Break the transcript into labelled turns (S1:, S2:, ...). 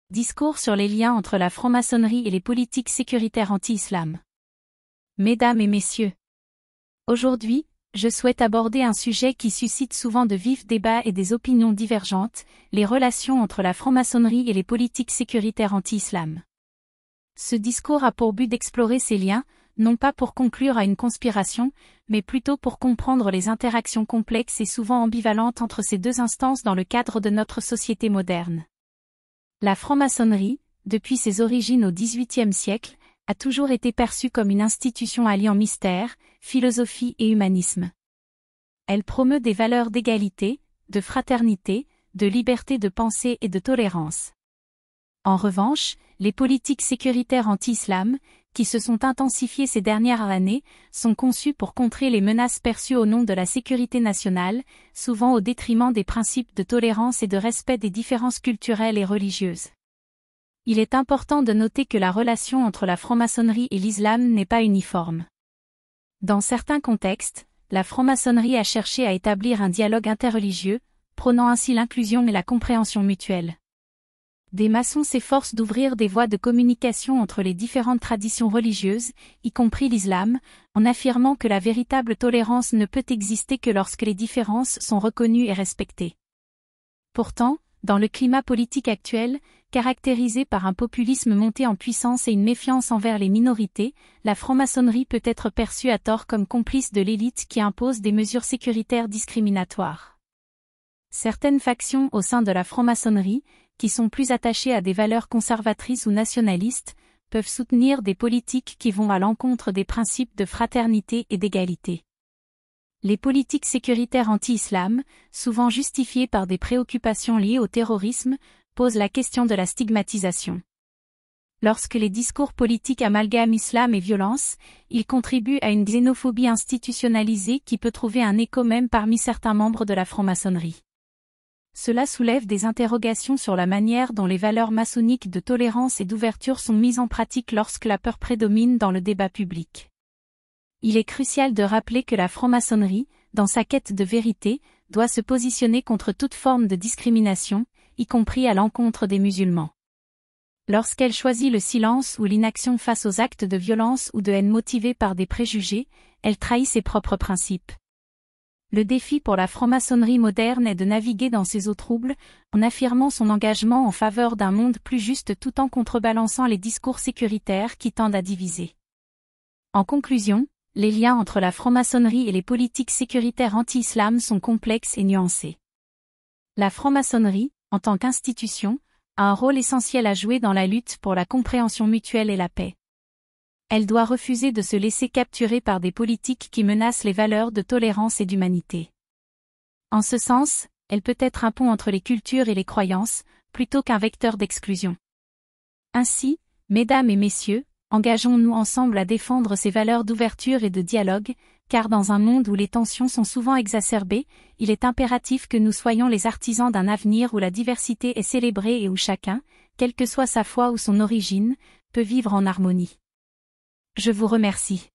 S1: Discours sur les liens entre la franc-maçonnerie et les politiques sécuritaires anti-islam. Mesdames et messieurs, aujourd'hui, je souhaite aborder un sujet qui suscite souvent de vifs débats et des opinions divergentes, les relations entre la franc-maçonnerie et les politiques sécuritaires anti-islam. Ce discours a pour but d'explorer ces liens, non pas pour conclure à une conspiration, mais plutôt pour comprendre les interactions complexes et souvent ambivalentes entre ces deux instances dans le cadre de notre société moderne. La franc-maçonnerie, depuis ses origines au XVIIIe siècle, a toujours été perçue comme une institution alliant mystère, philosophie et humanisme. Elle promeut des valeurs d'égalité, de fraternité, de liberté de pensée et de tolérance. En revanche, les politiques sécuritaires anti-islam, qui se sont intensifiées ces dernières années, sont conçues pour contrer les menaces perçues au nom de la sécurité nationale, souvent au détriment des principes de tolérance et de respect des différences culturelles et religieuses. Il est important de noter que la relation entre la franc-maçonnerie et l'islam n'est pas uniforme. Dans certains contextes, la franc-maçonnerie a cherché à établir un dialogue interreligieux, prônant ainsi l'inclusion et la compréhension mutuelle. Des maçons s'efforcent d'ouvrir des voies de communication entre les différentes traditions religieuses, y compris l'islam, en affirmant que la véritable tolérance ne peut exister que lorsque les différences sont reconnues et respectées. Pourtant, dans le climat politique actuel, caractérisé par un populisme monté en puissance et une méfiance envers les minorités, la franc-maçonnerie peut être perçue à tort comme complice de l'élite qui impose des mesures sécuritaires discriminatoires. Certaines factions au sein de la franc-maçonnerie, qui sont plus attachées à des valeurs conservatrices ou nationalistes, peuvent soutenir des politiques qui vont à l'encontre des principes de fraternité et d'égalité. Les politiques sécuritaires anti-islam, souvent justifiées par des préoccupations liées au terrorisme, posent la question de la stigmatisation. Lorsque les discours politiques amalgament islam et violence, ils contribuent à une xénophobie institutionnalisée qui peut trouver un écho même parmi certains membres de la franc-maçonnerie. Cela soulève des interrogations sur la manière dont les valeurs maçonniques de tolérance et d'ouverture sont mises en pratique lorsque la peur prédomine dans le débat public. Il est crucial de rappeler que la franc-maçonnerie, dans sa quête de vérité, doit se positionner contre toute forme de discrimination, y compris à l'encontre des musulmans. Lorsqu'elle choisit le silence ou l'inaction face aux actes de violence ou de haine motivés par des préjugés, elle trahit ses propres principes. Le défi pour la franc-maçonnerie moderne est de naviguer dans ces eaux troubles, en affirmant son engagement en faveur d'un monde plus juste tout en contrebalançant les discours sécuritaires qui tendent à diviser. En conclusion, les liens entre la franc-maçonnerie et les politiques sécuritaires anti-islam sont complexes et nuancés. La franc-maçonnerie, en tant qu'institution, a un rôle essentiel à jouer dans la lutte pour la compréhension mutuelle et la paix. Elle doit refuser de se laisser capturer par des politiques qui menacent les valeurs de tolérance et d'humanité. En ce sens, elle peut être un pont entre les cultures et les croyances, plutôt qu'un vecteur d'exclusion. Ainsi, mesdames et messieurs, engageons-nous ensemble à défendre ces valeurs d'ouverture et de dialogue, car dans un monde où les tensions sont souvent exacerbées, il est impératif que nous soyons les artisans d'un avenir où la diversité est célébrée et où chacun, quelle que soit sa foi ou son origine, peut vivre en harmonie. Je vous remercie.